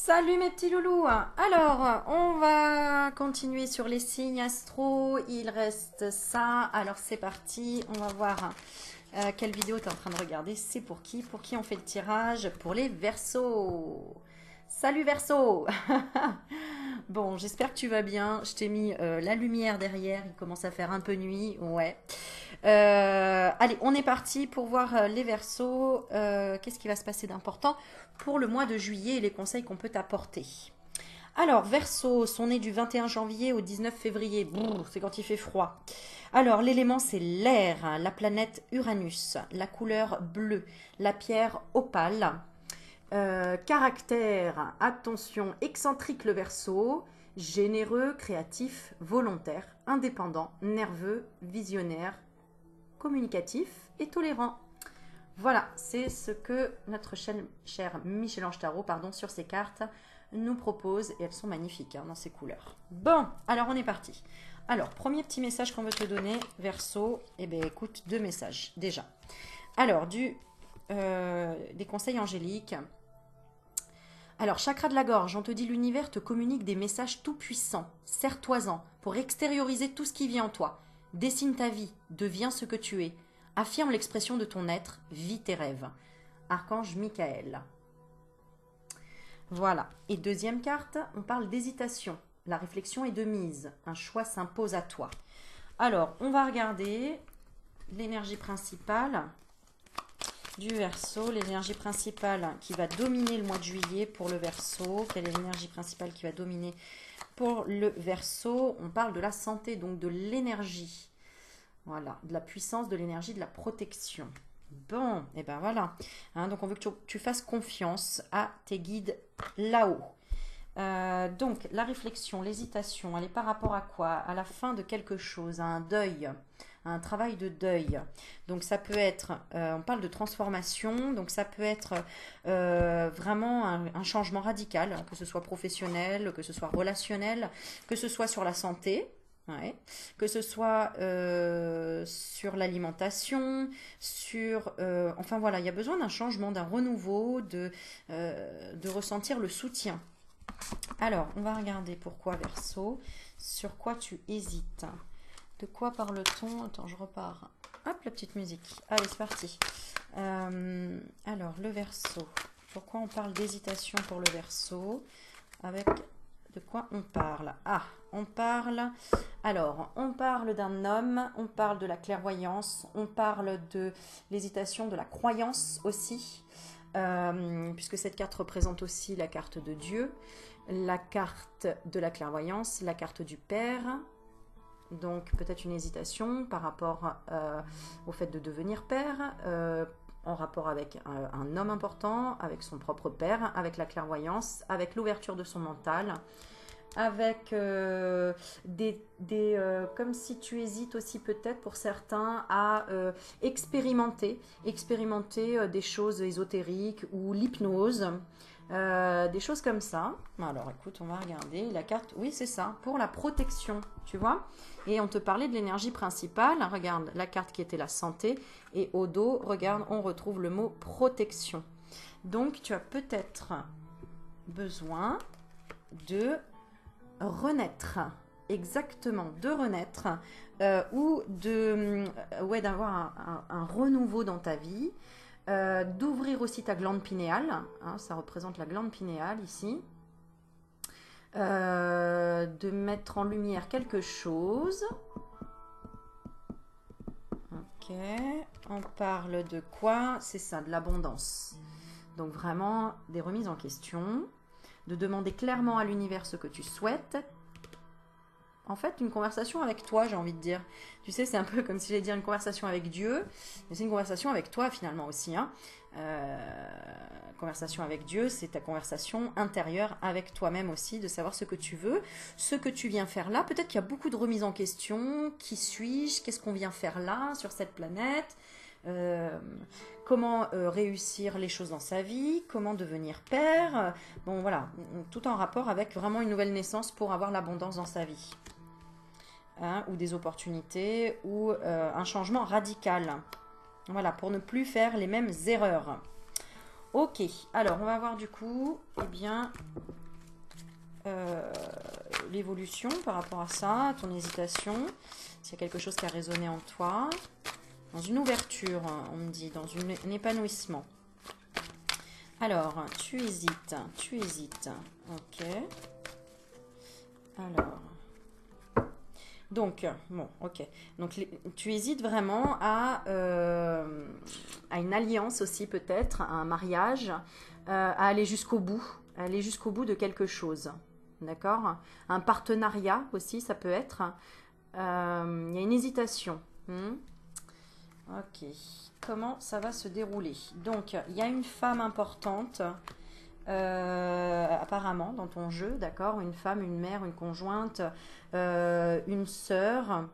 Salut mes petits loulous. Alors, on va continuer sur les signes astro. Il reste ça. Alors, c'est parti. On va voir quelle vidéo tu es en train de regarder. C'est pour qui? Pour qui on fait le tirage? Pour les Verseaux. Salut Verseau. Bon, j'espère que tu vas bien. Je t'ai mis la lumière derrière. Il commence à faire un peu nuit. Ouais. Allez, on est parti pour voir les Verseaux. Qu'est-ce qui va se passer d'important pour le mois de juillet et les conseils qu'on peut t'apporter. Alors, Verseau, sont nés du 21 janvier au 19 février. C'est quand il fait froid. Alors, l'élément, c'est l'air, hein, la planète Uranus, la couleur bleue, la pierre opale. Caractère, attention, excentrique le Verseau, généreux, créatif, volontaire, indépendant, nerveux, visionnaire, communicatif et tolérant. Voilà, c'est ce que notre cher Michel-Ange Tarot, sur ces cartes nous propose. Et elles sont magnifiques dans ces couleurs. Bon, alors on est parti. Alors, premier petit message qu'on veut te donner, Verseau. Eh bien, écoute, deux messages déjà. Alors, des conseils angéliques. Alors, chakra de la gorge, on te dit l'univers te communique des messages tout puissants. Serre-toi-en pour extérioriser tout ce qui vit en toi. Dessine ta vie, deviens ce que tu es. Affirme l'expression de ton être, vis tes rêves. Archange Michael. Voilà. Et deuxième carte, on parle d'hésitation. La réflexion est de mise. Un choix s'impose à toi. Alors, on va regarder l'énergie principale du Verseau. L'énergie principale qui va dominer le mois de juillet pour le Verseau. Quelle est l'énergie principale qui va dominer pour le Verseau? On parle de la santé, donc de l'énergie. Voilà, de la puissance, de l'énergie, de la protection. Bon, et ben voilà. Donc on veut que tu fasses confiance à tes guides là-haut. Donc la réflexion, l'hésitation, elle est par rapport à quoi? À la fin de quelque chose, à un deuil, à un travail de deuil. Donc ça peut être, on parle de transformation, donc ça peut être vraiment un changement radical, que ce soit professionnel, que ce soit relationnel, que ce soit sur la santé. Ouais. Que ce soit sur l'alimentation, enfin voilà, il y a besoin d'un changement, d'un renouveau, de ressentir le soutien. Alors, on va regarder pourquoi Verseau, sur quoi tu hésites. De quoi parle-t-on? Attends, je repars. Hop, la petite musique. Allez, c'est parti. Alors, le Verseau. Pourquoi on parle d'hésitation pour le Verseau? Avec de quoi on parle? On parle d'un homme, on parle de la clairvoyance, on parle de l'hésitation, de la croyance aussi, puisque cette carte représente aussi la carte de Dieu, la carte de la clairvoyance, la carte du Père. Donc peut-être une hésitation par rapport au fait de devenir père, en rapport avec un homme important, avec son propre père, avec la clairvoyance, avec l'ouverture de son mental, avec comme si tu hésites aussi peut-être pour certains à expérimenter des choses ésotériques ou l'hypnose, des choses comme ça. Alors écoute, on va regarder la carte. Oui, c'est ça, pour la protection, tu vois. Et on te parlait de l'énergie principale. Regarde la carte qui était la santé. Et au dos, regarde, on retrouve le mot protection. Donc, tu as peut-être besoin de renaître. Exactement, de renaître. Ou d'avoir un renouveau dans ta vie. D'ouvrir aussi ta glande pinéale. Ça représente la glande pinéale ici. De mettre en lumière quelque chose. Ok, on parle de quoi? C'est ça, de l'abondance. Donc vraiment des remises en question, de demander clairement à l'univers ce que tu souhaites. En fait, une conversation avec toi, j'ai envie de dire. Tu sais, c'est un peu comme si j'allais dire une conversation avec Dieu, mais c'est une conversation avec toi finalement aussi. Conversation avec Dieu, c'est ta conversation intérieure avec toi-même aussi, de savoir ce que tu veux, ce que tu viens faire là. Peut-être qu'il y a beaucoup de remises en question. Qui suis-je? Qu'est-ce qu'on vient faire là, sur cette planète? Comment réussir les choses dans sa vie, comment devenir père, bon voilà, tout en rapport avec vraiment une nouvelle naissance pour avoir l'abondance dans sa vie, ou des opportunités, ou un changement radical, voilà, pour ne plus faire les mêmes erreurs. Ok, alors on va voir du coup, eh bien, l'évolution par rapport à ça, ton hésitation, s'il y a quelque chose qui a résonné en toi, dans une ouverture, on me dit, dans un épanouissement. Alors, tu hésites, ok. Alors, donc, bon, ok. Donc, tu hésites vraiment à une alliance aussi peut-être, à un mariage, à aller jusqu'au bout, de quelque chose. D'accord? Un partenariat aussi, ça peut être. Il y a une hésitation. Ok. Comment ça va se dérouler? Donc, il y a une femme importante, apparemment, dans ton jeu, d'accord? Une femme, une mère, une conjointe, une sœur.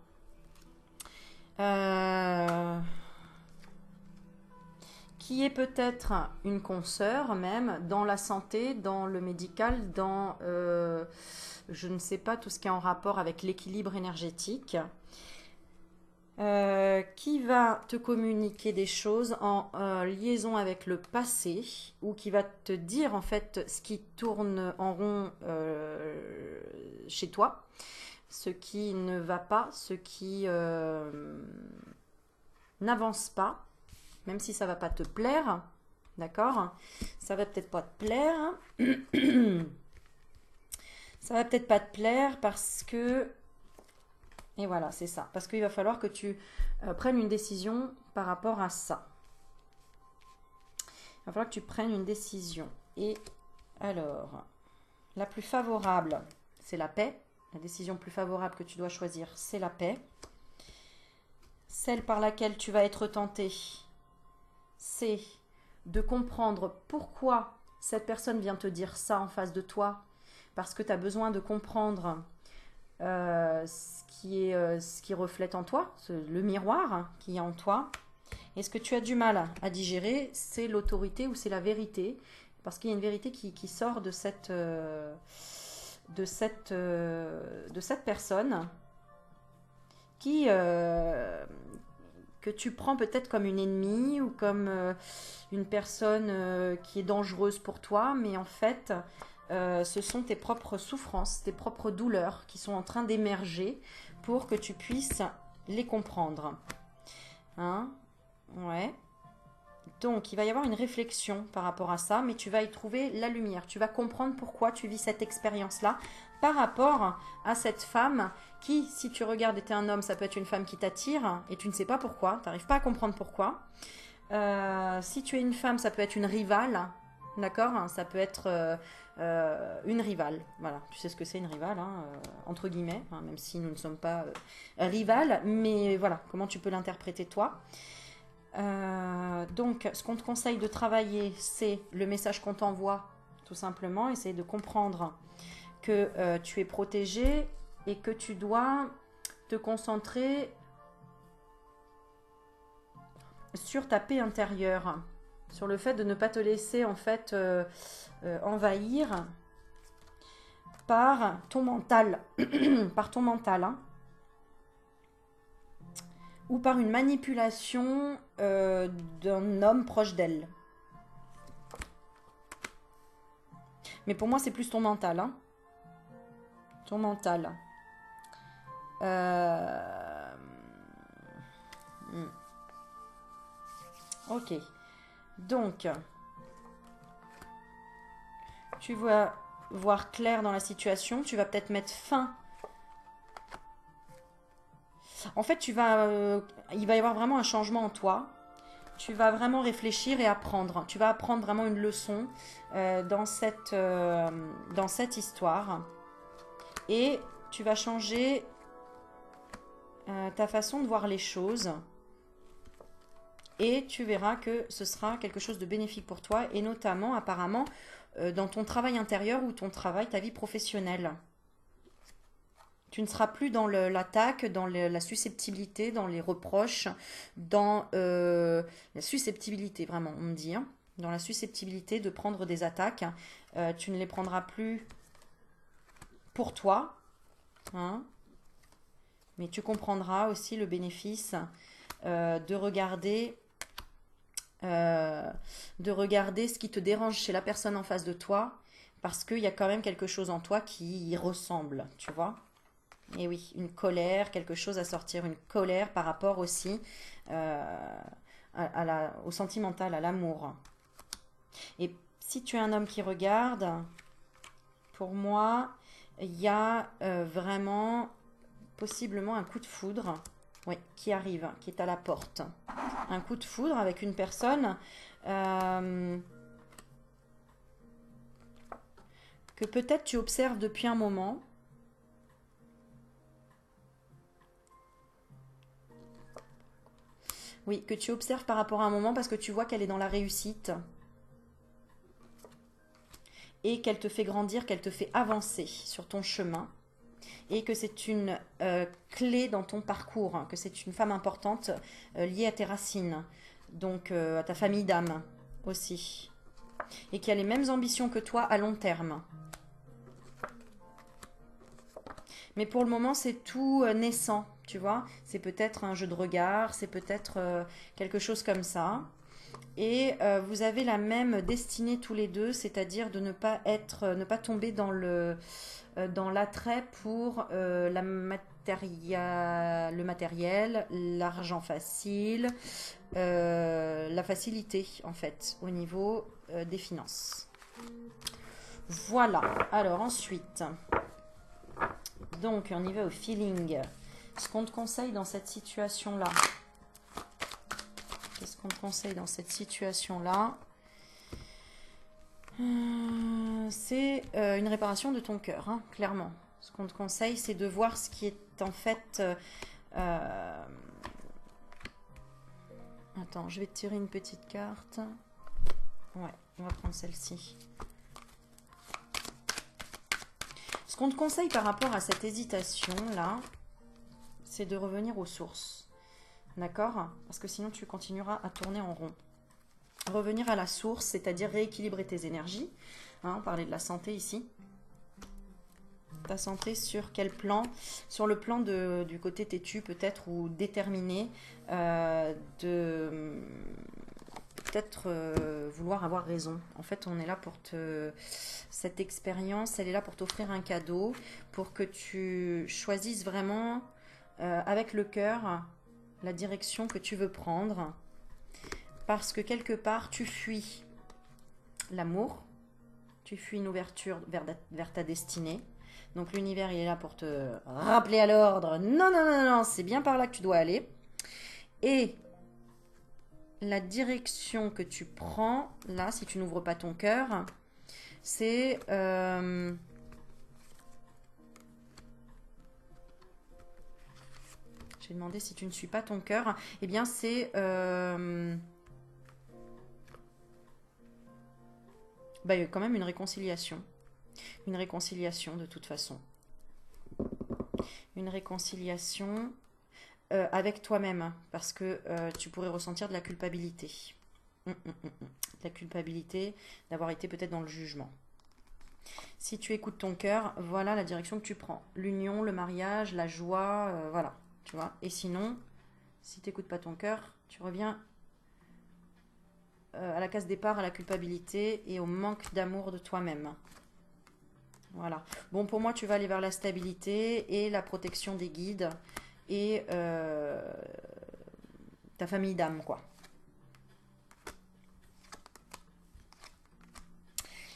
Qui est peut-être une consoeur même dans la santé, dans le médical, dans, je ne sais pas, tout ce qui est en rapport avec l'équilibre énergétique, qui va te communiquer des choses en liaison avec le passé, ou qui va te dire en fait ce qui tourne en rond chez toi, ce qui ne va pas, ce qui n'avance pas, même si ça va pas te plaire, d'accord? Ça va peut-être pas te plaire. Ça va peut-être pas te plaire parce que... Et voilà, c'est ça. Parce qu'il va falloir que tu prennes une décision par rapport à ça. Il va falloir que tu prennes une décision. Et alors, la plus favorable, c'est la paix. La décision plus favorable que tu dois choisir, c'est la paix. Celle par laquelle tu vas être tenté, c'est de comprendre pourquoi cette personne vient te dire ça en face de toi, parce que tu as besoin de comprendre ce qui reflète en toi, le miroir qui est en toi. Et ce que tu as du mal à digérer, c'est l'autorité ou c'est la vérité, parce qu'il y a une vérité qui sort de cette personne qui que tu prends peut-être comme une ennemie ou comme une personne qui est dangereuse pour toi, mais en fait, ce sont tes propres souffrances, tes propres douleurs qui sont en train d'émerger pour que tu puisses les comprendre. Hein? Ouais. Donc, il va y avoir une réflexion par rapport à ça, mais tu vas y trouver la lumière. Tu vas comprendre pourquoi tu vis cette expérience-là par rapport à cette femme qui, si tu regardes, était un homme, ça peut être une femme qui t'attire et tu ne sais pas pourquoi, tu n'arrives pas à comprendre pourquoi. Si tu es une femme, ça peut être une rivale, d'accord? Ça peut être une rivale. Voilà, tu sais ce que c'est une rivale, hein, entre guillemets, hein, même si nous ne sommes pas rivales, mais voilà, comment tu peux l'interpréter toi? Donc, ce qu'on te conseille de travailler, c'est le message qu'on t'envoie, tout simplement. Essayer de comprendre que tu es protégé et que tu dois te concentrer sur ta paix intérieure, sur le fait de ne pas te laisser en fait envahir par ton mental, par ton mental, hein, ou par une manipulation d'un homme proche d'elle. Mais pour moi, c'est plus ton mental, hein. Ton mental. Ok. Donc, tu vas voir clair dans la situation. Tu vas peut-être mettre fin. En fait, il va y avoir vraiment un changement en toi. Tu vas vraiment réfléchir et apprendre. Tu vas apprendre vraiment une leçon dans cette histoire. Et tu vas changer ta façon de voir les choses. Et tu verras que ce sera quelque chose de bénéfique pour toi. Et notamment, apparemment, dans ton travail intérieur ou ton travail, ta vie professionnelle. Tu ne seras plus dans l'attaque, dans la susceptibilité, dans les reproches, dans la susceptibilité, vraiment, on me dit, hein, dans la susceptibilité de prendre des attaques. Tu ne les prendras plus pour toi, hein, mais tu comprendras aussi le bénéfice de regarder de regarder ce qui te dérange chez la personne en face de toi, parce qu'il y a quand même quelque chose en toi qui y ressemble, tu vois. Et oui, une colère, quelque chose à sortir, une colère par rapport aussi au sentimental, à l'amour. Et si tu es un homme qui regarde, pour moi, il y a vraiment possiblement un coup de foudre, oui, qui arrive, qui est à la porte. Un coup de foudre avec une personne que peut-être tu observes depuis un moment. Oui, que tu observes par rapport à un moment parce que tu vois qu'elle est dans la réussite et qu'elle te fait grandir, qu'elle te fait avancer sur ton chemin et que c'est une clé dans ton parcours, hein, que c'est une femme importante liée à tes racines, donc à ta famille d'âme aussi, et qui a les mêmes ambitions que toi à long terme. Mais pour le moment, c'est tout naissant, tu vois. C'est peut-être un jeu de regard, c'est peut-être quelque chose comme ça. Et vous avez la même destinée tous les deux, c'est-à-dire de ne pas être, ne pas tomber dans l'attrait pour le matériel, l'argent facile, la facilité en fait au niveau des finances. Voilà. Alors ensuite, donc on y va au feeling. Ce qu'on te conseille dans cette situation-là. Qu'est-ce qu'on te conseille dans cette situation-là? C'est une réparation de ton cœur, hein, clairement. Ce qu'on te conseille, c'est de voir ce qui est en fait... Attends, je vais te tirer une petite carte. Ouais, on va prendre celle-ci. Ce qu'on te conseille par rapport à cette hésitation-là, c'est de revenir aux sources. D'accord? Parce que sinon, tu continueras à tourner en rond. Revenir à la source, c'est-à-dire rééquilibrer tes énergies. Hein, on parlait de la santé ici. Ta santé sur quel plan? Sur le plan du côté têtu peut-être ou déterminé, de peut-être vouloir avoir raison. En fait, on est là pour te... Cette expérience, elle est là pour t'offrir un cadeau, pour que tu choisisses vraiment avec le cœur la direction que tu veux prendre. Parce que quelque part, tu fuis l'amour, tu fuis une ouverture vers ta destinée. Donc l'univers, il est là pour te rappeler à l'ordre. Non, non, non, non, c'est bien par là que tu dois aller. Et la direction que tu prends, là, si tu n'ouvres pas ton cœur, c'est... J'ai demandé si tu ne suis pas ton cœur. Eh bien, c'est... Bah, il y a quand même une réconciliation. Une réconciliation de toute façon. Une réconciliation avec toi-même. Parce que tu pourrais ressentir de la culpabilité. La culpabilité d'avoir été peut-être dans le jugement. Si tu écoutes ton cœur, voilà la direction que tu prends. L'union, le mariage, la joie, voilà. Tu vois. Et sinon, si tu n'écoutes pas ton cœur, tu reviens à la case départ, à la culpabilité et au manque d'amour de toi-même. Voilà. Bon, pour moi, tu vas aller vers la stabilité et la protection des guides et ta famille d'âme, quoi.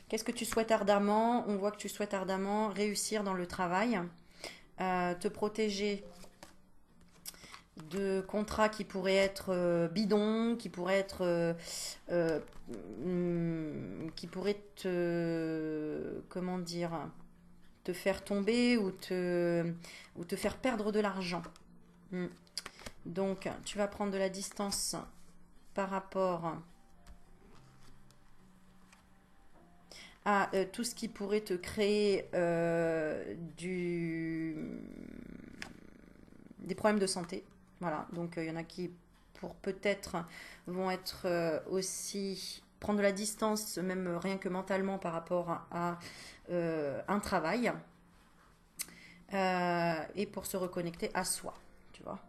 Qu'est-ce que tu souhaites ardemment? On voit que tu souhaites ardemment réussir dans le travail, te protéger de contrats qui pourraient être bidons, qui pourraient être qui pourraient te comment dire te faire tomber ou te faire perdre de l'argent. Donc tu vas prendre de la distance par rapport à tout ce qui pourrait te créer des problèmes de santé. Voilà, donc il y en a qui, pour peut-être, vont être aussi prendre de la distance, même rien que mentalement par rapport à un travail, et pour se reconnecter à soi, tu vois,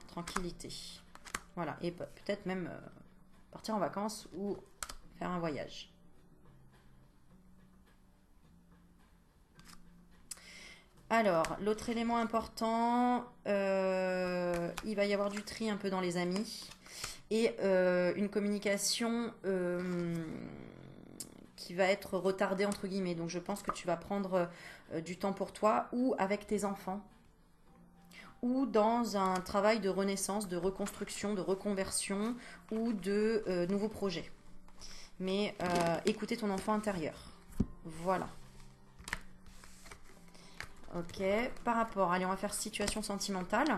tranquillité. Voilà, et peut-être même partir en vacances ou faire un voyage. Alors, l'autre élément important, il va y avoir du tri un peu dans les amis et une communication qui va être retardée entre guillemets. Donc, je pense que tu vas prendre du temps pour toi ou avec tes enfants ou dans un travail de renaissance, de reconstruction, de reconversion ou de nouveaux projets. Mais écoutez ton enfant intérieur. Voilà. Ok, par rapport, allez, on va faire situation sentimentale.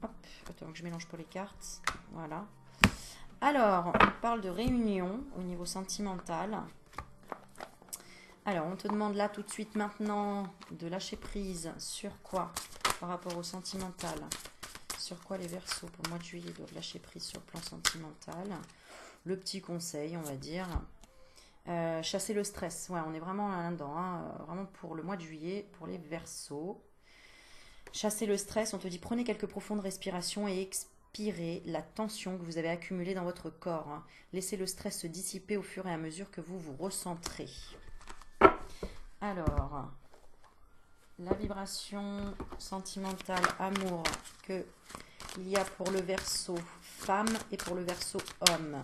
Hop, attends que je mélange pas les cartes. Voilà. Alors, on parle de réunion au niveau sentimental. Alors, on te demande là tout de suite maintenant de lâcher prise sur quoi par rapport au sentimental? Sur quoi les Verseaux pour le mois de juillet doivent lâcher prise sur le plan sentimental? Le petit conseil, on va dire. Chasser le stress, ouais, on est vraiment là-dedans, hein, vraiment pour le mois de juillet, pour les Verseaux. Chasser le stress, on te dit prenez quelques profondes respirations et expirez la tension que vous avez accumulée dans votre corps. Hein. Laissez le stress se dissiper au fur et à mesure que vous vous recentrez. Alors, la vibration sentimentale, amour, que il y a pour le Verseau femme et pour le Verseau homme.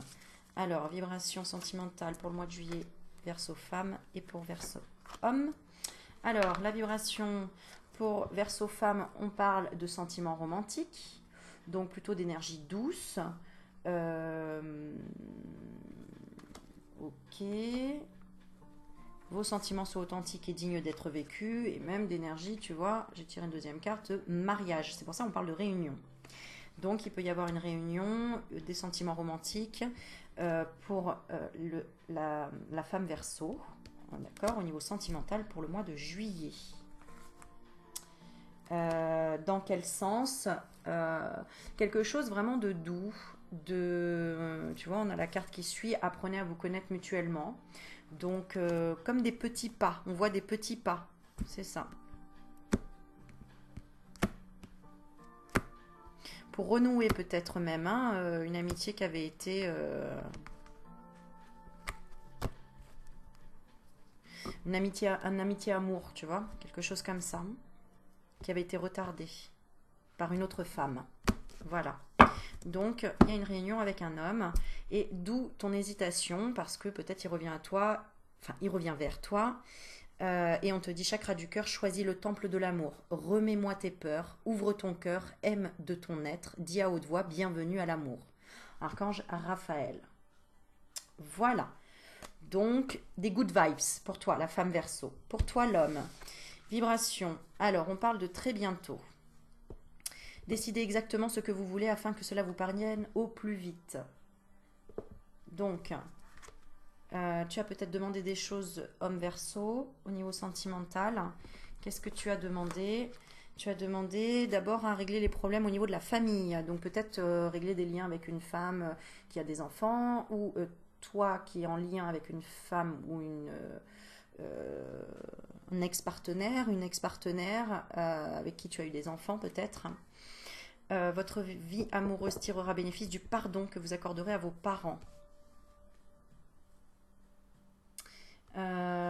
Alors, vibration sentimentale pour le mois de juillet, Verseau femme et pour Verseau homme. Alors, la vibration pour Verseau femme, on parle de sentiments romantiques, donc plutôt d'énergie douce. Ok. Vos sentiments sont authentiques et dignes d'être vécus, et même d'énergie, tu vois, j'ai tiré une deuxième carte, mariage. C'est pour ça qu'on parle de réunion. Donc, il peut y avoir une réunion, des sentiments romantiques pour la femme Verseau, d'accord, au niveau sentimental pour le mois de juillet. Dans quel sens? Quelque chose vraiment de doux, tu vois, on a la carte qui suit, apprenez à vous connaître mutuellement. Donc, comme des petits pas, on voit des petits pas, c'est ça. Pour renouer peut-être même, hein, une amitié qui avait été... un amitié amour, tu vois, quelque chose comme ça, qui avait été retardé par une autre femme. Voilà. Donc, il y a une réunion avec un homme, et d'où ton hésitation, parce que peut-être il revient à toi, enfin, il revient vers toi, et on te dit, chakra du cœur, choisis le temple de l'amour, remets-moi tes peurs, ouvre ton cœur, aime de ton être, dis à haute voix, bienvenue à l'amour. Archange Raphaël. Voilà. Donc, des good vibes pour toi, la femme Verseau. Pour toi, l'homme. Vibration. Alors, on parle de très bientôt. Décidez exactement ce que vous voulez afin que cela vous parvienne au plus vite. Donc, tu as peut-être demandé des choses, homme Verseau, au niveau sentimental. Qu'est-ce que tu as demandé? Tu as demandé d'abord à régler les problèmes au niveau de la famille. Donc, peut-être régler des liens avec une femme qui a des enfants ou toi qui es en lien avec une femme ou un ex-partenaire, une ex-partenaire avec qui tu as eu des enfants peut-être. Votre vie amoureuse tirera bénéfice du pardon que vous accorderez à vos parents.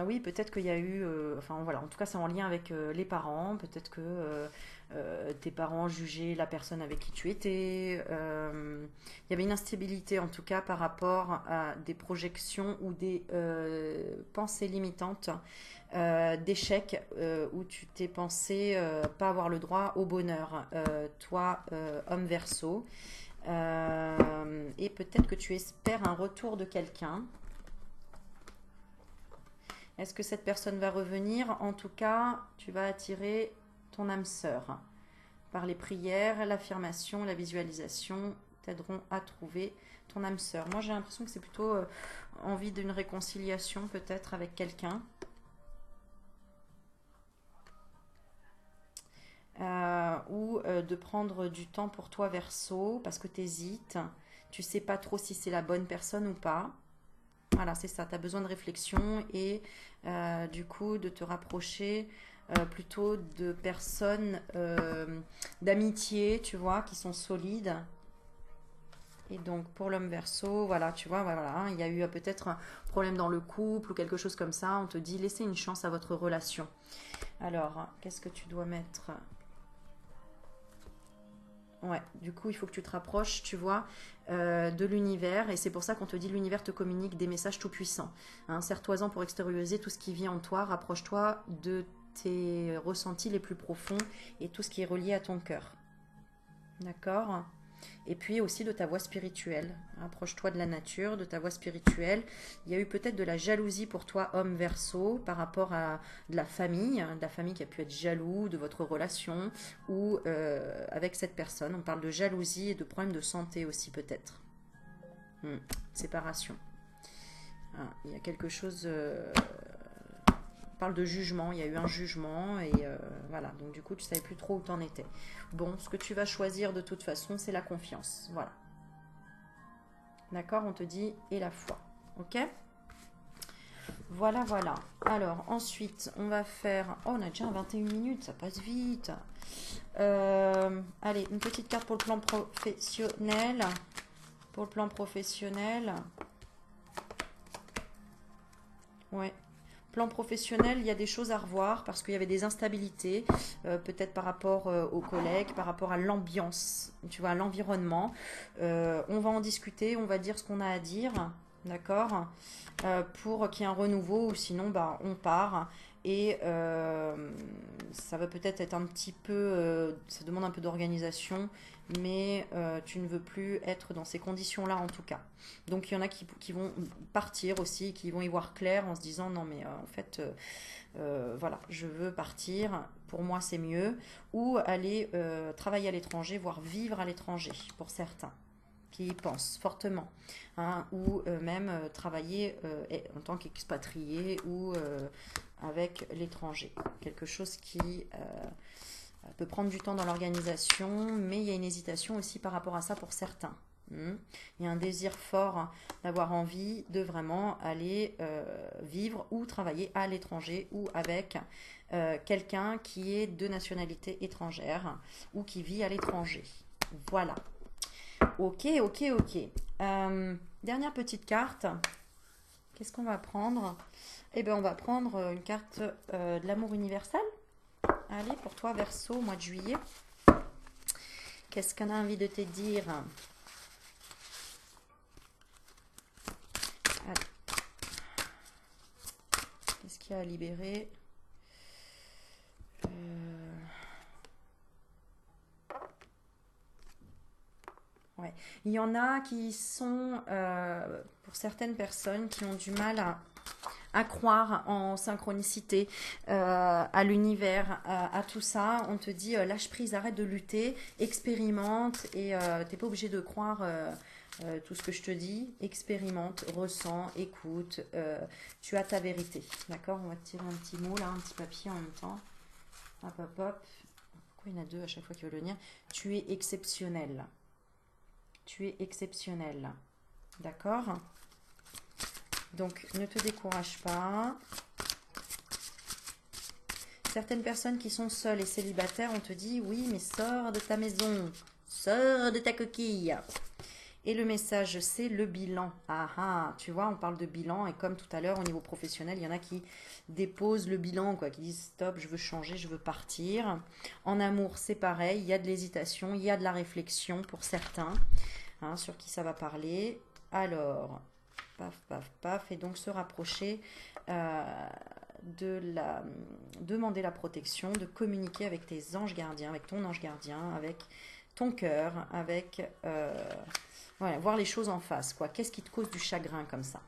Oui, peut-être qu'il y a eu... enfin voilà, en tout cas c'est en lien avec les parents. Peut-être que tes parents jugeaient la personne avec qui tu étais. Il y avait une instabilité en tout cas par rapport à des projections ou des pensées limitantes, d'échecs où tu t'es pensé pas avoir le droit au bonheur. Toi, homme Verseau. Et peut-être que tu espères un retour de quelqu'un. Est-ce que cette personne va revenir? En tout cas, tu vas attirer ton âme sœur. Par les prières, l'affirmation, la visualisation t'aideront à trouver ton âme sœur. Moi, j'ai l'impression que c'est plutôt envie d'une réconciliation peut-être avec quelqu'un. Ou de prendre du temps pour toi Verseau parce que tu hésites. Tu sais pas trop si c'est la bonne personne ou pas. Voilà, c'est ça, tu as besoin de réflexion et du coup de te rapprocher plutôt de personnes d'amitié, tu vois, qui sont solides Et donc, pour l'homme Verseau, voilà, tu vois, voilà, hein, il y a eu peut-être un problème dans le couple ou quelque chose comme ça. On te dit, laissez une chance à votre relation. Alors, qu'est-ce que tu dois mettre? Ouais, du coup, il faut que tu te rapproches, tu vois, de l'univers. Et c'est pour ça qu'on te dit, l'univers te communique des messages tout-puissants. Hein, serre-toi-en pour extérioriser tout ce qui vit en toi. Rapproche-toi de tes ressentis les plus profonds et tout ce qui est relié à ton cœur. D'accord? Et puis aussi de ta voix spirituelle. Approche-toi de la nature, de ta voix spirituelle. Il y a eu peut-être de la jalousie pour toi, homme Verseau, par rapport à de la famille qui a pu être jaloux de votre relation ou avec cette personne. On parle de jalousie et de problèmes de santé aussi peut-être. Séparation. Ah, il y a quelque chose... parle de jugement, il y a eu un jugement et voilà, donc du coup tu savais plus trop où t'en étais. Bon, ce que tu vas choisir de toute façon, c'est la confiance, voilà. D'accord, on te dit et la foi, ok? Voilà, voilà. Alors ensuite, on va faire... Oh, on a déjà 21 minutes, ça passe vite. Allez, une petite carte pour le plan professionnel. Pour le plan professionnel. Ouais. Plan professionnel, il y a des choses à revoir parce qu'il y avait des instabilités, peut-être par rapport aux collègues, par rapport à l'ambiance, tu vois, à l'environnement. On va en discuter, on va dire ce qu'on a à dire, d'accord, pour qu'il y ait un renouveau ou sinon, bah, on part. Et ça va peut-être être un petit peu, ça demande un peu d'organisation, mais tu ne veux plus être dans ces conditions-là en tout cas. Donc il y en a qui vont partir aussi, qui vont y voir clair en se disant non mais en fait voilà, je veux partir, pour moi c'est mieux, ou aller travailler à l'étranger, voire vivre à l'étranger pour certains qui y pensent fortement, hein, ou même travailler en tant qu'expatrié ou avec l'étranger. Quelque chose qui peut prendre du temps dans l'organisation, mais il y a une hésitation aussi par rapport à ça pour certains. Il y a un désir fort d'avoir envie de vraiment aller vivre ou travailler à l'étranger ou avec quelqu'un qui est de nationalité étrangère ou qui vit à l'étranger. Voilà. Ok, ok, ok. Dernière petite carte. Qu'est-ce qu'on va prendre? Eh bien, on va prendre une carte de l'amour universel. Allez, pour toi, Verseau, mois de juillet. Qu'est-ce qu'on a envie de te dire? Allez. Qu'est-ce qu'il y a à libérer? Ouais. Il y en a qui sont, pour certaines personnes, qui ont du mal à croire en synchronicité, à l'univers, à tout ça. On te dit lâche prise, arrête de lutter, expérimente et t'es pas obligé de croire tout ce que je te dis. Expérimente, ressens, écoute, tu as ta vérité. D'accord? On va te tirer un petit mot là, un petit papier en même temps. Hop, hop, hop. Pourquoi il y en a deux à chaque fois qu'il veut le lire? Tu es exceptionnel. Tu es exceptionnel. D'accord? Donc, ne te décourage pas. Certaines personnes qui sont seules et célibataires, on te dit, oui, mais sors de ta maison, sors de ta coquille. Et le message, c'est le bilan. Ah ah, tu vois, on parle de bilan et comme tout à l'heure, au niveau professionnel, il y en a qui déposent le bilan, quoi, qui disent, stop, je veux changer, je veux partir. En amour, c'est pareil, il y a de l'hésitation, il y a de la réflexion pour certains, hein, sur qui ça va parler. Alors... paf, paf, paf, et donc se rapprocher demander la protection, de communiquer avec tes anges gardiens, avec ton ange gardien, avec ton cœur, avec voilà, voir les choses en face, quoi. Qu'est-ce qui te cause du chagrin comme ça?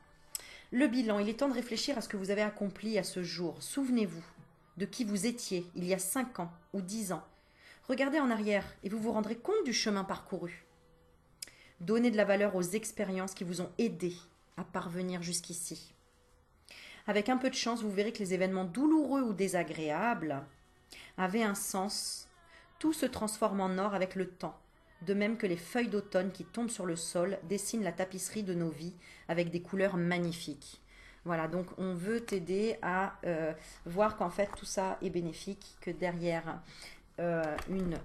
Le bilan, il est temps de réfléchir à ce que vous avez accompli à ce jour. Souvenez-vous de qui vous étiez il y a 5 ans ou 10 ans. Regardez en arrière et vous vous rendrez compte du chemin parcouru. Donnez de la valeur aux expériences qui vous ont aidé à parvenir jusqu'ici. Avec un peu de chance, vous verrez que les événements douloureux ou désagréables avaient un sens. Tout se transforme en or avec le temps, de même que les feuilles d'automne qui tombent sur le sol dessinent la tapisserie de nos vies avec des couleurs magnifiques. Voilà, donc on veut t'aider à voir qu'en fait tout ça est bénéfique, que derrière une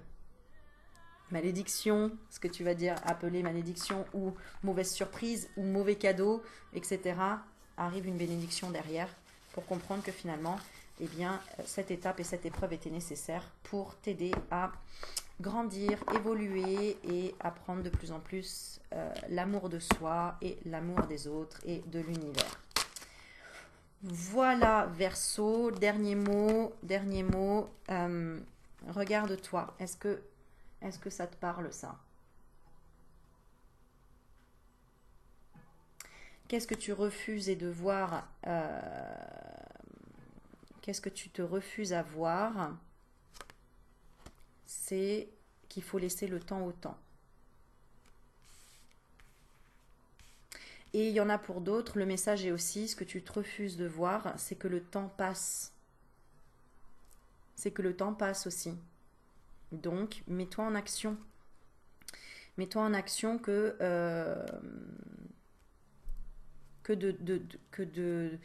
malédiction, ce que tu vas dire appeler malédiction ou mauvaise surprise ou mauvais cadeau, etc., arrive une bénédiction derrière pour comprendre que finalement, eh bien, cette étape et cette épreuve étaient nécessaires pour t'aider à grandir, évoluer et apprendre de plus en plus l'amour de soi et l'amour des autres et de l'univers. Voilà, Verseau, dernier mot. Regarde-toi, est-ce que ça te parle, ça? Qu'est-ce que tu refuses de voir qu'est-ce que tu te refuses à voir? C'est qu'il faut laisser le temps au temps. Et il y en a pour d'autres, le message est aussi, ce que tu te refuses de voir, c'est que le temps passe. C'est que le temps passe aussi. Donc, mets-toi en action. Mets-toi en action que de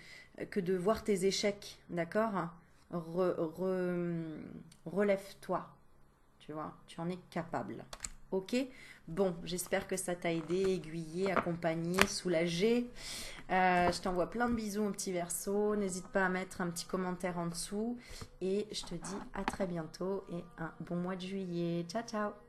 voir tes échecs, d'accord? Relève-toi, tu vois, tu en es capable. Ok? Bon, j'espère que ça t'a aidé, aiguillé, accompagné, soulagé. Je t'envoie plein de bisous, mon petit Verseau. N'hésite pas à mettre un petit commentaire en dessous. Et je te dis à très bientôt et un bon mois de juillet. Ciao, ciao!